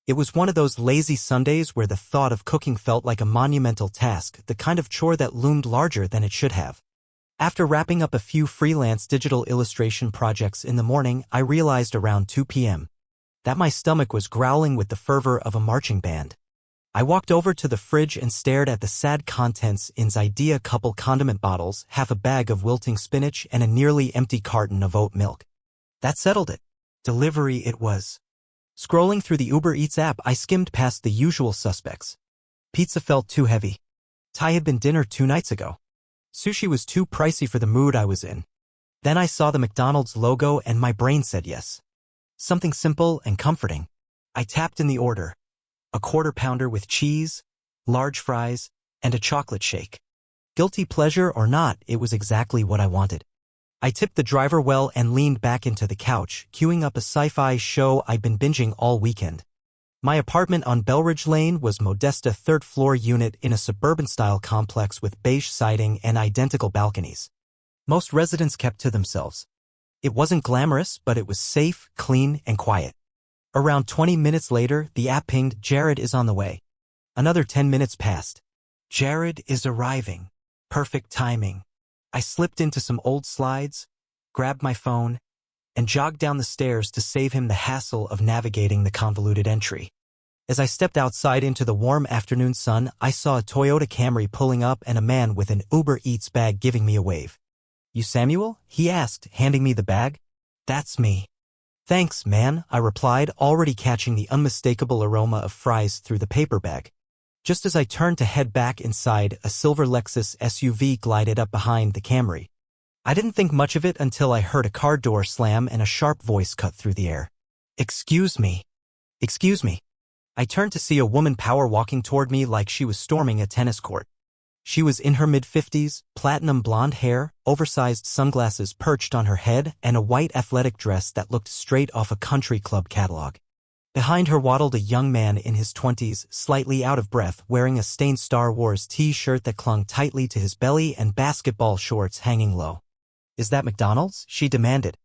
It was one of those lazy Sundays where the thought of cooking felt like a monumental task, the kind of chore that loomed larger than it should have. After wrapping up a few freelance digital illustration projects in the morning, I realized around 2 p.m. that my stomach was growling with the fervor of a marching band. I walked over to the fridge and stared at the sad contents in's idea couple condiment bottles, half a bag of wilting spinach, and a nearly empty carton of oat milk. That settled it. Delivery it was. Scrolling through the Uber Eats app, I skimmed past the usual suspects. Pizza felt too heavy. Thai had been dinner 2 nights ago. Sushi was too pricey for the mood I was in. Then I saw the McDonald's logo and my brain said yes. Something simple and comforting. I tapped in the order. A quarter pounder with cheese, large fries, and a chocolate shake. Guilty pleasure or not, it was exactly what I wanted. I tipped the driver well and leaned back into the couch, queuing up a sci-fi show I'd been binging all weekend. My apartment on Belridge Lane was modesta third-floor unit in a suburban-style complex with beige siding and identical balconies. Most residents kept to themselves. It wasn't glamorous, but it was safe, clean, and quiet. Around 20 minutes later, the app pinged, "Jared is on the way." Another 10 minutes passed. Jared is arriving. Perfect timing. I slipped into some old slides, grabbed my phone, and jogged down the stairs to save him the hassle of navigating the convoluted entry. As I stepped outside into the warm afternoon sun, I saw a Toyota Camry pulling up and a man with an Uber Eats bag giving me a wave. "You Samuel?" he asked, handing me the bag. "That's me." "Thanks, man," I replied, already catching the unmistakable aroma of fries through the paper bag. Just as I turned to head back inside, a silver Lexus SUV glided up behind the Camry. I didn't think much of it until I heard a car door slam and a sharp voice cut through the air. "Excuse me." "Excuse me." I turned to see a woman power walking toward me like she was storming a tennis court. She was in her mid-50s, platinum blonde hair, oversized sunglasses perched on her head, and a white athletic dress that looked straight off a country club catalog. Behind her waddled a young man in his 20s, slightly out of breath, wearing a stained Star Wars t-shirt that clung tightly to his belly and basketball shorts hanging low. "Is that McDonald's?" she demanded.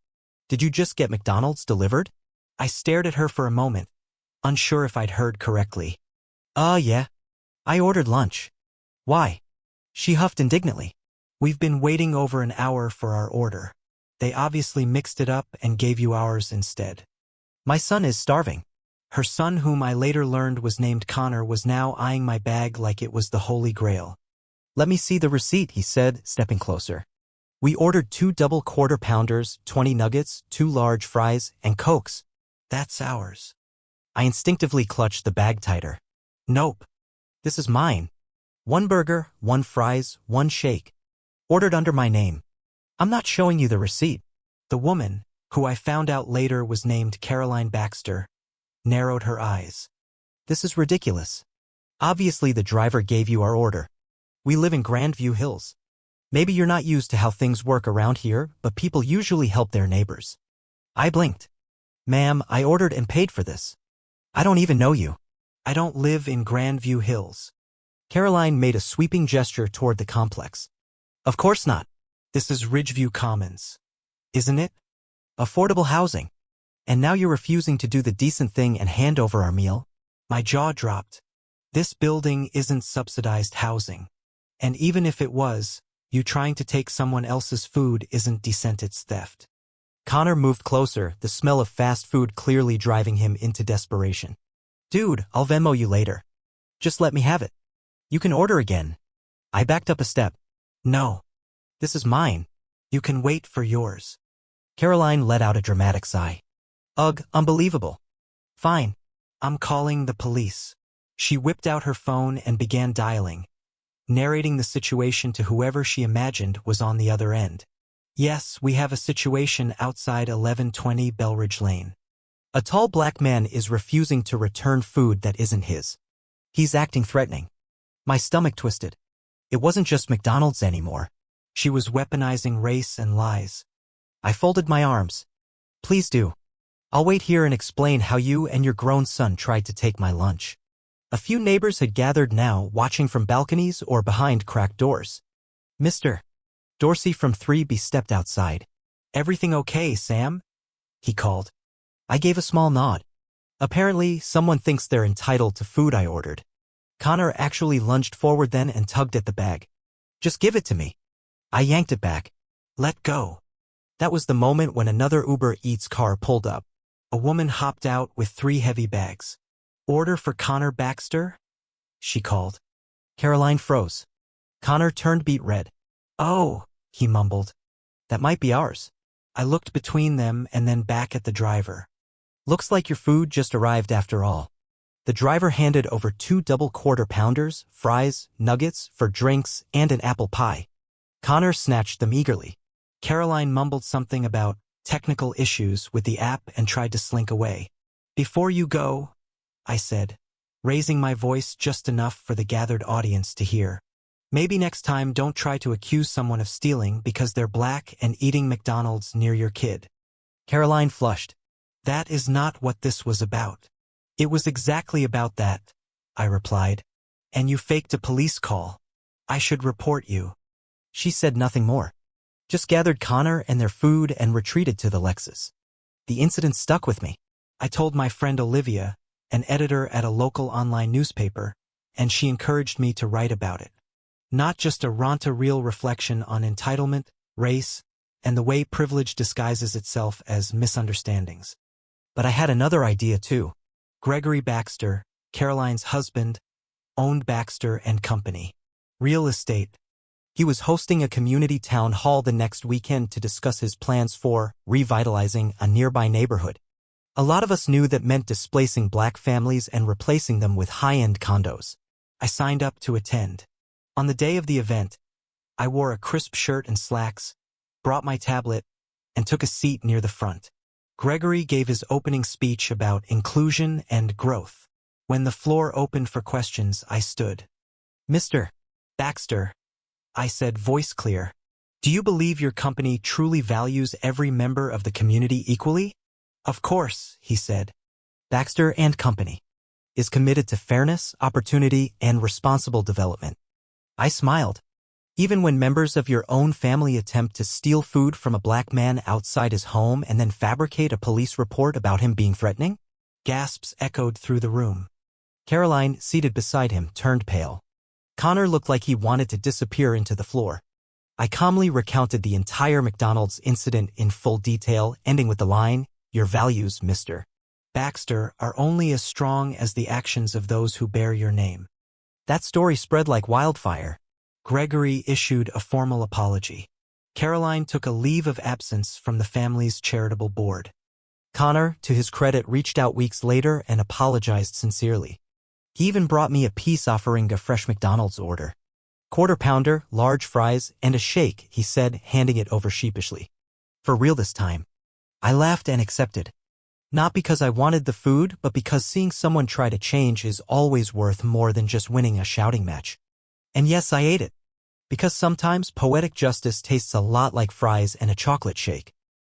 "Did you just get McDonald's delivered?" I stared at her for a moment, unsure if I'd heard correctly. Yeah. I ordered lunch." "Why?" She huffed indignantly. "We've been waiting over an hour for our order. They obviously mixed it up and gave you ours instead." "My son is starving." Her son, whom I later learned was named Connor, was now eyeing my bag like it was the Holy Grail. "Let me see the receipt," he said, stepping closer. "We ordered 2 double quarter pounders, 20 nuggets, 2 large fries, and Cokes." "That's ours." I instinctively clutched the bag tighter. "Nope. This is mine. 1 burger, 1 fries, 1 shake. Ordered under my name. I'm not showing you the receipt." The woman, who I found out later was named Caroline Baxter, narrowed her eyes. "This is ridiculous. Obviously the driver gave you our order. We live in Grandview Hills. Maybe you're not used to how things work around here, but people usually help their neighbors." I blinked. "Ma'am, I ordered and paid for this. I don't even know you. I don't live in Grandview Hills." Caroline made a sweeping gesture toward the complex. "Of course not. This is Ridgeview Commons. Isn't it? Affordable housing. And now you're refusing to do the decent thing and hand over our meal?" My jaw dropped. This building isn't subsidized housing. And even if it was, you trying to take someone else's food isn't decent, it's theft. Connor moved closer, the smell of fast food clearly driving him into desperation. "Dude, I'll Venmo you later. Just let me have it. You can order again." I backed up a step. "No. This is mine. You can wait for yours." Caroline let out a dramatic sigh. "Ugh, unbelievable. Fine. I'm calling the police." She whipped out her phone and began dialing, narrating the situation to whoever she imagined was on the other end. "Yes, we have a situation outside 1120 Belridge Lane. A tall black man is refusing to return food that isn't his. He's acting threatening." My stomach twisted. It wasn't just McDonald's anymore. She was weaponizing race and lies. I folded my arms. "Please do. I'll wait here and explain how you and your grown son tried to take my lunch." A few neighbors had gathered now, watching from balconies or behind cracked doors. "Mr. Dorsey from 3B stepped outside. "Everything okay, Sam?" he called. I gave a small nod. Apparently, someone thinks they're entitled to food I ordered. Connor actually lunged forward then and tugged at the bag. Just give it to me. I yanked it back. Let go. That was the moment when another Uber Eats car pulled up. A woman hopped out with 3 heavy bags. Order for Connor Baxter? She called. Caroline froze. Connor turned beet red. Oh, he mumbled. That might be ours. I looked between them and then back at the driver. Looks like your food just arrived after all. The driver handed over 2 double quarter-pounders, fries, nuggets for drinks, and an apple pie. Connor snatched them eagerly. Caroline mumbled something about technical issues with the app and tried to slink away. Before you go, I said, raising my voice just enough for the gathered audience to hear. Maybe next time don't try to accuse someone of stealing because they're black and eating McDonald's near your kid. Caroline flushed. That is not what this was about. It was exactly about that, I replied. And you faked a police call. I should report you. She said nothing more. Just gathered Connor and their food and retreated to the Lexus. The incident stuck with me. I told my friend Olivia, an editor at a local online newspaper, and she encouraged me to write about it. Not just a rant-a-reel reflection on entitlement, race, and the way privilege disguises itself as misunderstandings. But I had another idea too. Gregory Baxter, Caroline's husband, owned Baxter and Company. Real estate. He was hosting a community town hall the next weekend to discuss his plans for revitalizing a nearby neighborhood. A lot of us knew that meant displacing black families and replacing them with high-end condos. I signed up to attend. On the day of the event, I wore a crisp shirt and slacks, brought my tablet, and took a seat near the front. Gregory gave his opening speech about inclusion and growth. When the floor opened for questions, I stood. Mr. Baxter, I said, voice clear, do you believe your company truly values every member of the community equally? Of course, he said. Baxter and Company is committed to fairness, opportunity, and responsible development. I smiled. Even when members of your own family attempt to steal food from a black man outside his home and then fabricate a police report about him being threatening? Gasps echoed through the room. Caroline, seated beside him, turned pale. Connor looked like he wanted to disappear into the floor. I calmly recounted the entire McDonald's incident in full detail, ending with the line, "Your values, Mr. Baxter, are only as strong as the actions of those who bear your name." That story spread like wildfire. Gregory issued a formal apology. Caroline took a leave of absence from the family's charitable board. Connor, to his credit, reached out weeks later and apologized sincerely. He even brought me a peace offering a fresh McDonald's order. Quarter pounder, large fries, and a shake, he said, handing it over sheepishly. For real this time. I laughed and accepted. Not because I wanted the food, but because seeing someone try to change is always worth more than just winning a shouting match. And yes, I ate it. Because sometimes poetic justice tastes a lot like fries and a chocolate shake.